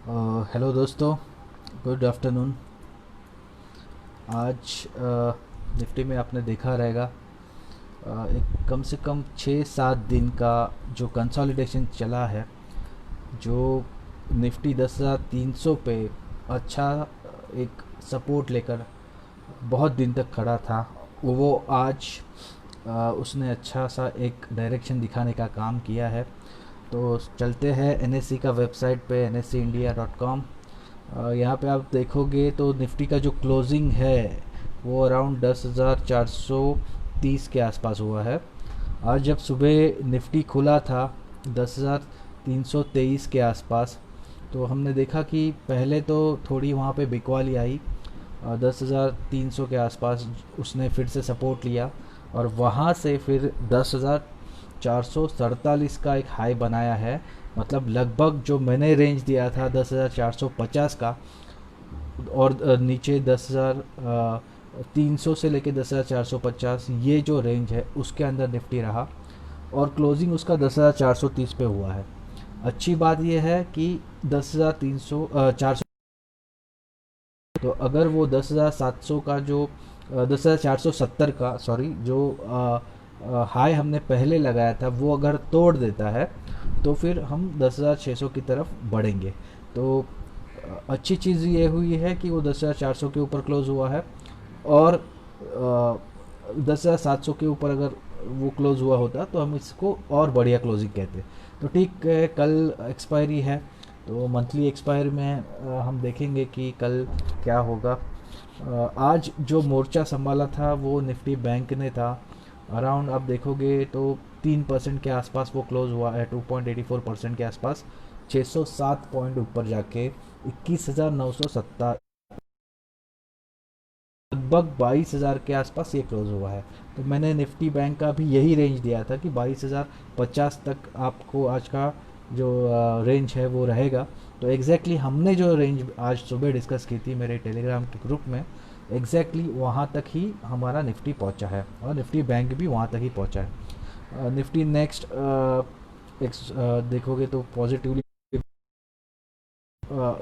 Hello दोस्तों, good afternoon. आज Nifty में आपने देखा रहेगा, एक कम से कम 6-7 दिन का जो कंसोलिडेशन चला है, जो निफ्टी 10,300 पे अच्छा एक सपोर्ट लेकर बहुत दिन तक खड़ा था। वो आज उसने अच्छा सा एक डायरेक्शन दिखाने का काम किया है। तो चलते हैं एनएससी का वेबसाइट पे nseIndia.com। यहाँ पे आप देखोगे तो निफ्टी का जो क्लोजिंग है वो अराउंड 10,430 के आसपास हुआ है। आज जब सुबह निफ्टी खुला था 10,323 के आसपास, तो हमने देखा कि पहले तो थोड़ी वहाँ पे बिकवाली आई। 10,300 के आसपास उसने फिर से सपोर्ट लिया और वहाँ से फिर 10,447 का एक हाई बनाया है। मतलब लगभग जो मैंने रेंज दिया था 10,450 का, और नीचे 10,300 से लेके 10,450, ये जो रेंज है उसके अंदर निफ्टी रहा और क्लोजिंग उसका 10,430 पे हुआ है। अच्छी बात यह है कि 10,300 400, तो अगर वो 10,700 का जो 10,470 का, सॉरी, जो हाई हमने पहले लगाया था वो अगर तोड़ देता है तो फिर हम 10,600 की तरफ बढ़ेंगे। तो अच्छी चीज़ ये हुई है कि वो 10,400 के ऊपर क्लोज़ हुआ है। और 10,700 के ऊपर अगर वो क्लोज़ हुआ होता तो हम इसको और बढ़िया क्लोजिंग कहते। तो ठीक है, कल एक्सपायरी है, तो मंथली एक्सपायर में हम देखेंगे कि कल क्या होगा। आज जो मोर्चा संभाला था वो निफ्टी बैंक ने था। अराउंड आप देखोगे तो 3% के आसपास वो क्लोज हुआ है, 2.84% के आसपास, 607 पॉइंट ऊपर जाके 21,970, लगभग 22,000 के आसपास ये क्लोज हुआ है। तो मैंने निफ्टी बैंक का भी यही रेंज दिया था कि 22,050 तक आपको आज का जो रेंज है वो रहेगा। तो एग्जैक्टली हमने जो रेंज आज सुबह डिस्कस की थी मेरे टेलीग्राम के ग्रुप में, एग्जैक्टली वहाँ तक ही हमारा निफ्टी पहुँचा है और निफ्टी बैंक भी वहाँ तक ही पहुँचा है। निफ्टी नेक्स्ट देखोगे तो पॉजिटिवली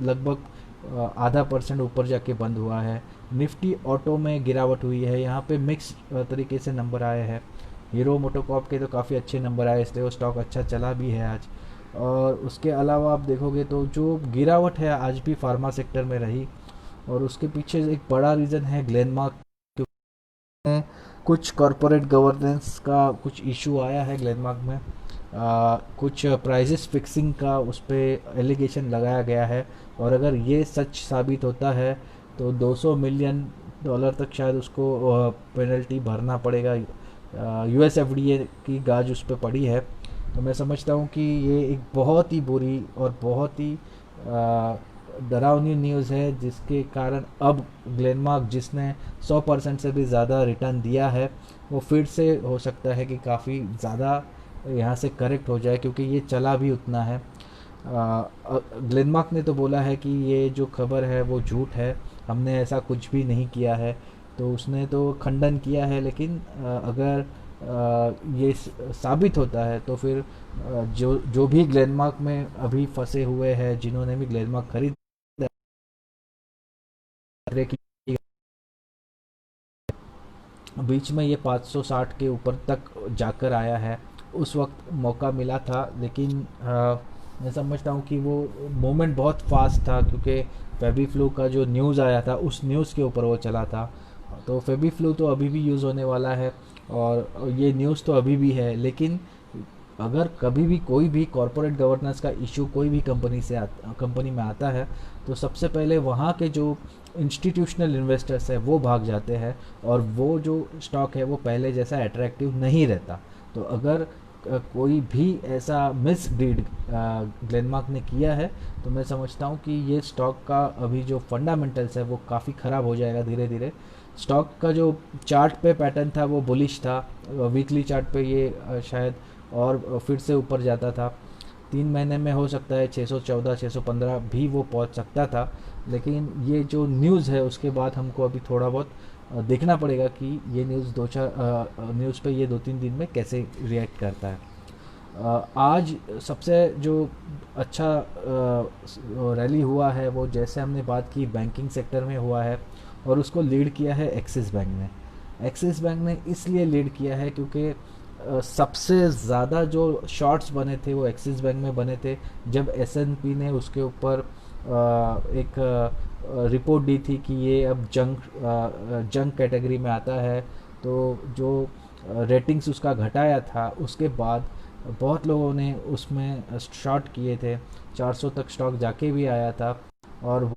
लगभग आधा परसेंट ऊपर जाके बंद हुआ है। निफ्टी ऑटो में गिरावट हुई है, यहाँ पे मिक्स तरीके से नंबर आए हैं। हीरो मोटोकॉप के तो काफ़ी अच्छे नंबर आए, इसलिए वो स्टॉक अच्छा चला भी है आज। और उसके अलावा आप देखोगे तो जो गिरावट है आज भी फार्मा सेक्टर में रही, और उसके पीछे एक बड़ा रीज़न है ग्लेनमार्क। कुछ कॉरपोरेट गवर्नेंस का कुछ इशू आया है ग्लेनमार्क में। कुछ प्राइजेस फिक्सिंग का उस पर एलिगेशन लगाया गया है, और अगर ये सच साबित होता है तो 200 मिलियन डॉलर तक शायद उसको पेनल्टी भरना पड़ेगा। यूएस एफडीए की गाज उस पर पड़ी है। तो मैं समझता हूँ कि ये एक बहुत ही बुरी और बहुत ही डरावनी न्यूज़ है, जिसके कारण अब ग्लेनमार्क, जिसने 100% से भी ज़्यादा रिटर्न दिया है, वो फिर से हो सकता है कि काफ़ी ज़्यादा यहाँ से करेक्ट हो जाए, क्योंकि ये चला भी उतना है। ग्लेनमार्क ने तो बोला है कि ये जो खबर है वो झूठ है, हमने ऐसा कुछ भी नहीं किया है। तो उसने तो खंडन किया है, लेकिन अगर ये साबित होता है तो फिर जो जो भी ग्लेनमार्क में अभी फंसे हुए हैं, जिन्होंने भी ग्लेनमार्क खरीद की, बीच में ये 560 के ऊपर तक जाकर आया है। उस वक्त मौका मिला था, लेकिन मैं समझता हूँ कि वो मोमेंट बहुत फास्ट था, क्योंकि फेबी फ्लू का जो न्यूज़ आया था उस न्यूज़ के ऊपर वो चला था। तो फेबी फ्लू तो अभी भी यूज़ होने वाला है, और ये न्यूज़ तो अभी भी है। लेकिन अगर कभी भी कोई भी कॉरपोरेट गवर्नेंस का इशू कोई भी कंपनी में आता है, तो सबसे पहले वहाँ के जो इंस्टीट्यूशनल इन्वेस्टर्स है वो भाग जाते हैं, और वो जो स्टॉक है वो पहले जैसा अट्रैक्टिव नहीं रहता। तो अगर कोई भी ऐसा मिस डीड ग्लेनमार्क ने किया है, तो मैं समझता हूँ कि ये स्टॉक का अभी जो फंडामेंटल्स है वो काफ़ी ख़राब हो जाएगा धीरे धीरे। स्टॉक का जो चार्ट पे पैटर्न था वो बुलिश था। वीकली चार्ट पे ये शायद और फिर से ऊपर जाता था। 3 महीने में हो सकता है 614 615 भी वो पहुंच सकता था। लेकिन ये जो न्यूज़ है उसके बाद हमको अभी थोड़ा बहुत देखना पड़ेगा कि ये न्यूज़ दो चार न्यूज़ पे ये 2-3 दिन में कैसे रिएक्ट करता है। आज सबसे जो अच्छा रैली हुआ है वो जैसे हमने बात की बैंकिंग सेक्टर में हुआ है, और उसको लीड किया है एक्सिस बैंक ने। एक्सिस बैंक ने इसलिए लीड किया है क्योंकि सबसे ज़्यादा जो शॉर्ट्स बने थे वो एक्सिस बैंक में बने थे। जब एसएनपी ने उसके ऊपर एक रिपोर्ट दी थी कि ये अब जंक कैटेगरी में आता है, तो जो रेटिंग्स उसका घटाया था उसके बाद बहुत लोगों ने उसमें शॉर्ट किए थे। 400 तक स्टॉक जाके भी आया था, और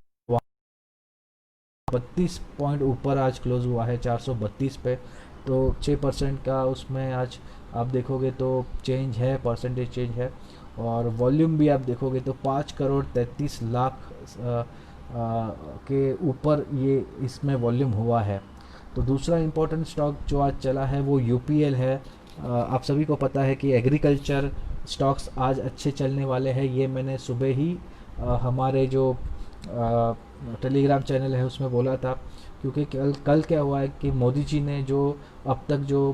32 पॉइंट ऊपर आज क्लोज हुआ है 432 पे। तो 6% का उसमें आज आप देखोगे तो चेंज है, परसेंटेज चेंज है। और वॉल्यूम भी आप देखोगे तो 5 करोड़ 33 लाख के ऊपर ये इसमें वॉल्यूम हुआ है। तो दूसरा इम्पोर्टेंट स्टॉक जो आज चला है वो यूपीएल है। आप सभी को पता है कि एग्रीकल्चर स्टॉक्स आज अच्छे चलने वाले हैं। ये मैंने सुबह ही हमारे जो टेलीग्राम चैनल है उसमें बोला था, क्योंकि कल कल क्या हुआ है कि मोदी जी ने जो अब तक जो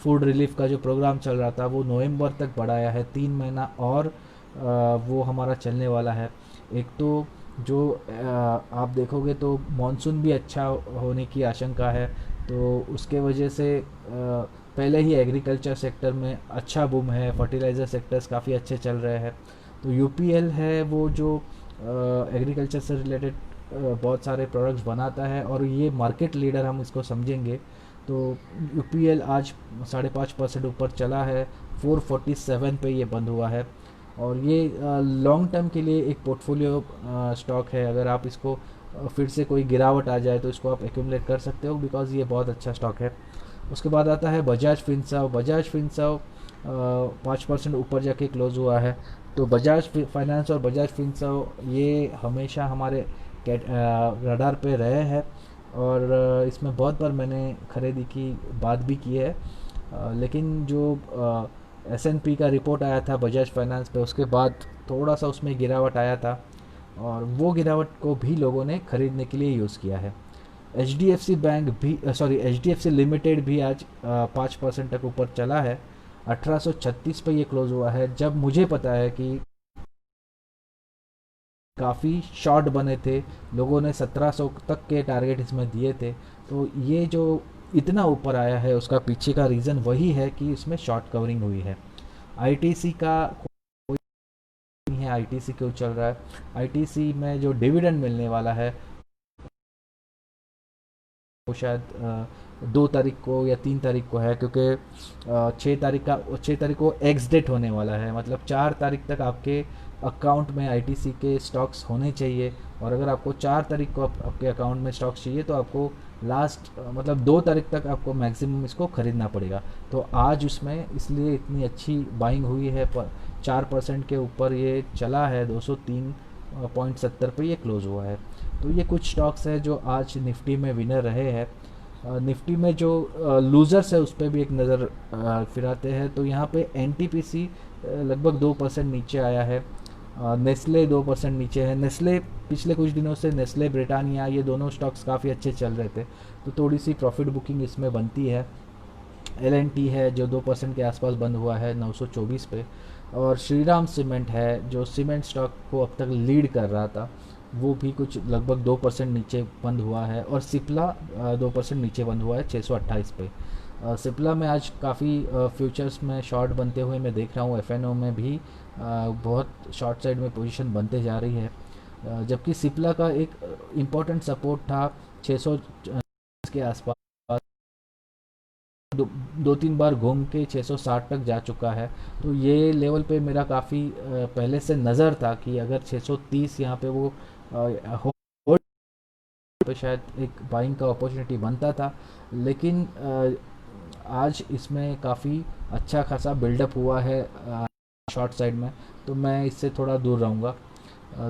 फूड रिलीफ का जो प्रोग्राम चल रहा था वो नवंबर तक बढ़ाया है, 3 महीना और वो हमारा चलने वाला है। एक तो जो आप देखोगे तो मानसून भी अच्छा होने की आशंका है, तो उसके वजह से पहले ही एग्रीकल्चर सेक्टर में अच्छा बूम है, फर्टिलाइज़र सेक्टर्स काफ़ी अच्छे चल रहे हैं। तो यूपीएल है वो जो एग्रीकल्चर से रिलेटेड बहुत सारे प्रोडक्ट्स बनाता है, और ये मार्केट लीडर हम इसको समझेंगे। तो यूपीएल आज 5.5% ऊपर चला है, 447 पे ये बंद हुआ है। और ये लॉन्ग टर्म के लिए एक पोर्टफोलियो स्टॉक है। अगर आप इसको फिर से कोई गिरावट आ जाए तो इसको आप एक्यूमुलेट कर सकते हो, बिकॉज ये बहुत अच्छा स्टॉक है। उसके बाद आता है बजाज फिनसर्व। बजाज फिनसर्व 5% ऊपर जाके क्लोज हुआ है। तो बजाज फाइनेंस और बजाज फिनसर्व ये हमेशा हमारे रडार पे रहे हैं, और इसमें बहुत बार मैंने खरीदी की बात भी की है। लेकिन जो एसएनपी का रिपोर्ट आया था बजाज फाइनेंस पे, उसके बाद थोड़ा सा उसमें गिरावट आया था, और वो गिरावट को भी लोगों ने खरीदने के लिए यूज़ किया है। H D F C bank भी sorry H D F C limited भी आज 5% तक ऊपर चला है। 1836 पे ये क्लोज हुआ है, जब मुझे पता है कि काफ़ी शॉर्ट बने थे, लोगों ने 1700 तक के टारगेट इसमें दिए थे। तो ये जो इतना ऊपर आया है उसका पीछे का रीज़न वही है कि इसमें शॉर्ट कवरिंग हुई है। आईटीसी का कोई नहीं है, आईटीसी क्यों चल रहा है? आईटीसी में जो डिविडेंड मिलने वाला है वो शायद 2 तारीख को या 3 तारीख को है, क्योंकि 6 तारीख को एक्स डेट होने वाला है। मतलब 4 तारीख तक आपके अकाउंट में आईटीसी के स्टॉक्स होने चाहिए, और अगर आपको 4 तारीख को आपके अकाउंट में स्टॉक्स चाहिए तो आपको लास्ट मतलब 2 तारीख तक आपको मैक्सिमम इसको ख़रीदना पड़ेगा। तो आज उसमें इसलिए इतनी अच्छी बाइंग हुई है, 4% के ऊपर ये चला है, 203.70 पे ये क्लोज हुआ है। तो ये कुछ स्टॉक्स है जो आज निफ्टी में विनर रहे हैं। निफ्टी में जो लूज़र्स है उस पर भी एक नज़र फिराते हैं। तो यहाँ पे एनटीपीसी लगभग 2% नीचे आया है। नेस्ले 2% नीचे है। नेस्ले पिछले कुछ दिनों से, नेस्ले ब्रिटानिया, ये दोनों स्टॉक्स काफ़ी अच्छे चल रहे थे, तो थोड़ी सी प्रॉफिट बुकिंग इसमें बनती है। एल एन टी है जो 2% के आसपास बंद हुआ है 924 पे। और श्रीराम सीमेंट है जो सीमेंट स्टॉक को अब तक लीड कर रहा था, वो भी कुछ लगभग 2% नीचे बंद हुआ है। और सिप्ला 2% नीचे बंद हुआ है 628 पे। सिप्ला में आज काफ़ी फ्यूचर्स में शॉर्ट बनते हुए मैं देख रहा हूँ। एफएनओ में भी बहुत शॉर्ट साइड में पोजीशन बनते जा रही है। जबकि सिप्ला का एक इम्पोर्टेंट सपोर्ट था 600 के आसपास, दो तीन बार घूम के 660 तक जा चुका है। तो ये लेवल पे मेरा काफ़ी पहले से नज़र था कि अगर 630 यहाँ पे वो हो तो शायद एक बाइंग का अपॉर्चुनिटी बनता था। लेकिन आज इसमें काफ़ी अच्छा खासा बिल्डअप हुआ है शॉर्ट साइड में, तो मैं इससे थोड़ा दूर रहूँगा।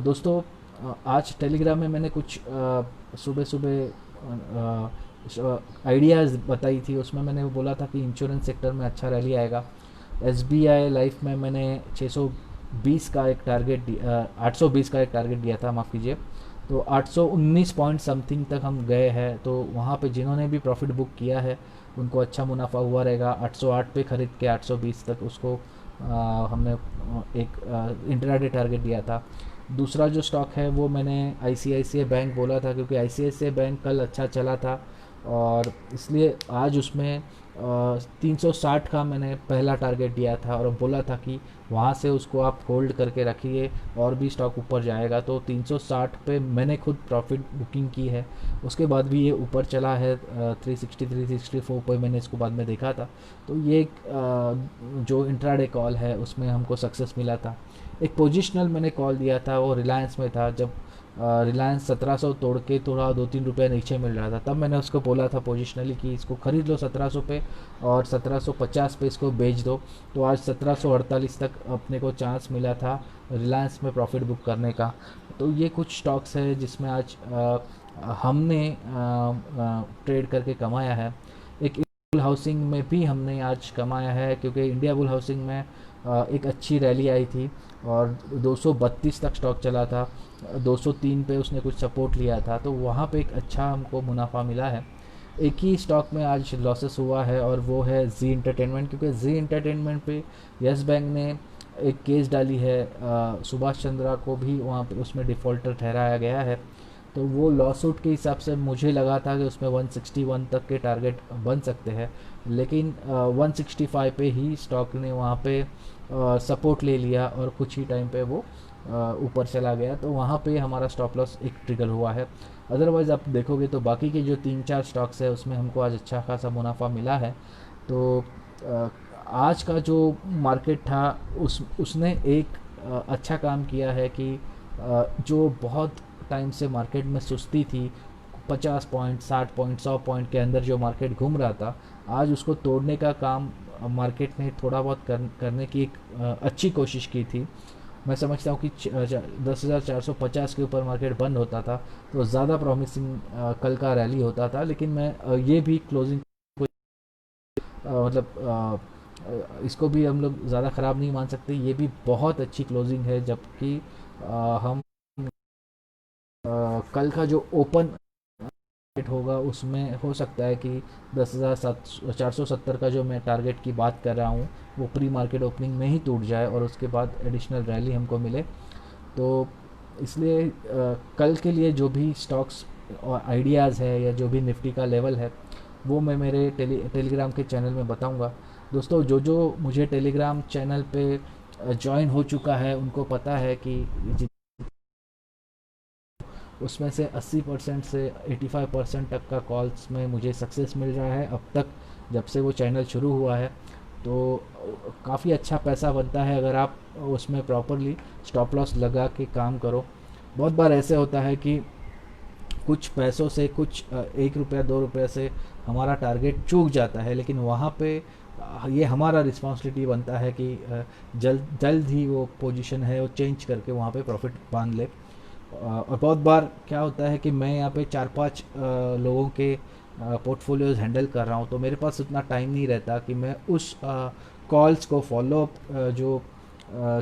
दोस्तों, आज टेलीग्राम में मैंने कुछ सुबह सुबह आइडियाज़ बताई थी। उसमें मैंने बोला था कि इंश्योरेंस सेक्टर में अच्छा रैली आएगा। एसबीआई लाइफ में मैंने 620 का एक टारगेट 820 का एक टारगेट दिया था, माफ़ कीजिए। तो 819 पॉइंट समथिंग तक हम गए हैं। तो वहाँ पे जिन्होंने भी प्रॉफिट बुक किया है उनको अच्छा मुनाफा हुआ रहेगा। 808 पे ख़रीद के 820 तक उसको हमने एक इंट्राडे टारगेट दिया था। दूसरा जो स्टॉक है वो मैंने आईसीआईसीआई बैंक बोला था, क्योंकि आईसीआईसीआई बैंक कल अच्छा चला था और इसलिए आज उसमें 360 का मैंने पहला टारगेट दिया था और बोला था कि वहाँ से उसको आप होल्ड करके रखिए और भी स्टॉक ऊपर जाएगा। तो 360 पे मैंने खुद प्रॉफिट बुकिंग की है। उसके बाद भी ये ऊपर चला है 360 364 पे मैंने इसको बाद में देखा था। तो ये एक जो इंट्राडे कॉल है उसमें हमको सक्सेस मिला था। एक पोजिशनल मैंने कॉल दिया था, वो रिलायंस में था, जब रिलायंस 1700 तोड़ के थोड़ा 2-3 रुपये नीचे मिल रहा था, तब मैंने उसको बोला था पोजिशनली कि इसको ख़रीद लो 1700 पे और 1750 पे इसको बेच दो। तो आज 1748 तक अपने को चांस मिला था रिलायंस में प्रॉफिट बुक करने का। तो ये कुछ स्टॉक्स है जिसमें आज हमने ट्रेड करके कमाया है। एक बुल हाउसिंग में भी हमने आज कमाया है, क्योंकि इंडिया बुल हाउसिंग में एक अच्छी रैली आई थी और 232 तक स्टॉक चला था। 203 पे उसने कुछ सपोर्ट लिया था, तो वहाँ पे एक अच्छा हमको मुनाफा मिला है। एक ही स्टॉक में आज लॉसेस हुआ है और वो है जी इंटरटेनमेंट, क्योंकि जी इंटरटेनमेंट पे यस बैंक ने एक केस डाली है। सुभाष चंद्रा को भी वहाँ पे उसमें डिफ़ॉल्टर ठहराया गया है। तो वो लॉसूट के हिसाब से मुझे लगा था कि उसमें 161 तक के टारगेट बन सकते हैं, लेकिन 165 पे ही स्टॉक ने वहाँ पे सपोर्ट ले लिया और कुछ ही टाइम पे वो ऊपर चला गया। तो वहाँ पे हमारा स्टॉप लॉस एक ट्रिगर हुआ है। अदरवाइज़ आप देखोगे तो बाकी के जो 3-4 स्टॉक्स है उसमें हमको आज अच्छा खासा मुनाफा मिला है। तो आज का जो मार्केट था उसने एक अच्छा काम किया है कि जो बहुत टाइम से मार्केट में सुस्ती थी, 50 पॉइंट 60 पॉइंट 100 पॉइंट के अंदर जो मार्केट घूम रहा था, आज उसको तोड़ने का काम मार्केट ने थोड़ा बहुत करने की एक अच्छी कोशिश की थी। मैं समझता हूँ कि 10,450 के ऊपर मार्केट बंद होता था तो ज़्यादा प्रॉमिसिंग कल का रैली होता था, लेकिन मैं ये भी क्लोजिंग मतलब इसको भी हम लोग ज़्यादा ख़राब नहीं मान सकते। ये भी बहुत अच्छी क्लोजिंग है, जबकि हम कल का जो ओपन टारगेट होगा उसमें हो सकता है कि 10,470 का जो मैं टारगेट की बात कर रहा हूँ वो प्री मार्केट ओपनिंग में ही टूट जाए और उसके बाद एडिशनल रैली हमको मिले। तो इसलिए कल के लिए जो भी स्टॉक्स और आइडियाज़ है या जो भी निफ्टी का लेवल है वो मैं मेरे टेलीग्राम के चैनल में बताऊंगा। दोस्तों, जो जो मुझे टेलीग्राम चैनल पे ज्वाइन हो चुका है उनको पता है कि उसमें से 80% से 85% तक का कॉल्स में मुझे सक्सेस मिल रहा है अब तक, जब से वो चैनल शुरू हुआ है। तो काफ़ी अच्छा पैसा बनता है अगर आप उसमें प्रॉपरली स्टॉप लॉस लगा के काम करो। बहुत बार ऐसे होता है कि कुछ पैसों से, कुछ 1 रुपया 2 रुपये से हमारा टारगेट चूक जाता है, लेकिन वहाँ पे ये हमारा रिस्पॉन्सिबिलिटी बनता है कि जल्द जल्द ही वो पोजीशन है वो चेंज करके वहाँ पे प्रॉफिट बांध ले। और बहुत बार क्या होता है कि मैं यहाँ पे 4-5 लोगों के पोर्टफोलियोज हैंडल कर रहा हूँ, तो मेरे पास उतना टाइम नहीं रहता कि मैं उस कॉल्स को फॉलो अप जो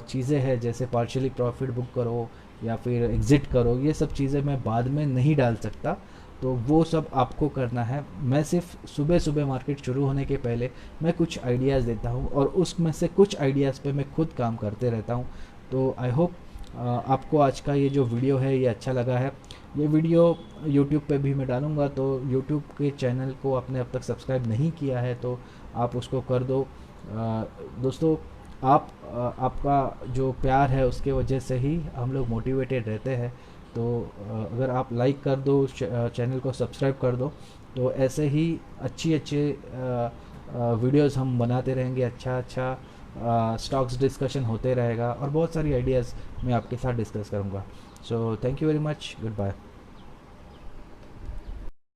चीज़ें हैं जैसे पार्शियली प्रॉफिट बुक करो या फिर एग्ज़िट करो, ये सब चीज़ें मैं बाद में नहीं डाल सकता। तो वो सब आपको करना है। मैं सिर्फ सुबह सुबह मार्केट शुरू होने के पहले मैं कुछ आइडियाज़ देता हूँ और उसमें से कुछ आइडियाज़ पे मैं खुद काम करते रहता हूँ। तो आई होप आपको आज का ये जो वीडियो है ये अच्छा लगा है। ये वीडियो यूट्यूब पे भी मैं डालूँगा, तो यूट्यूब के चैनल को आपने अब तक सब्सक्राइब नहीं किया है तो आप उसको कर दो। दोस्तों, आपका जो प्यार है उसके वजह से ही हम लोग मोटिवेटेड रहते हैं। तो अगर आप लाइक कर दो, चैनल को सब्सक्राइब कर दो, तो ऐसे ही अच्छे वीडियोस हम बनाते रहेंगे। अच्छा स्टॉक्स डिस्कशन होते रहेगा और बहुत सारी आइडियाज़ मैं आपके साथ डिस्कस करूँगा। So thank you very much, good bye.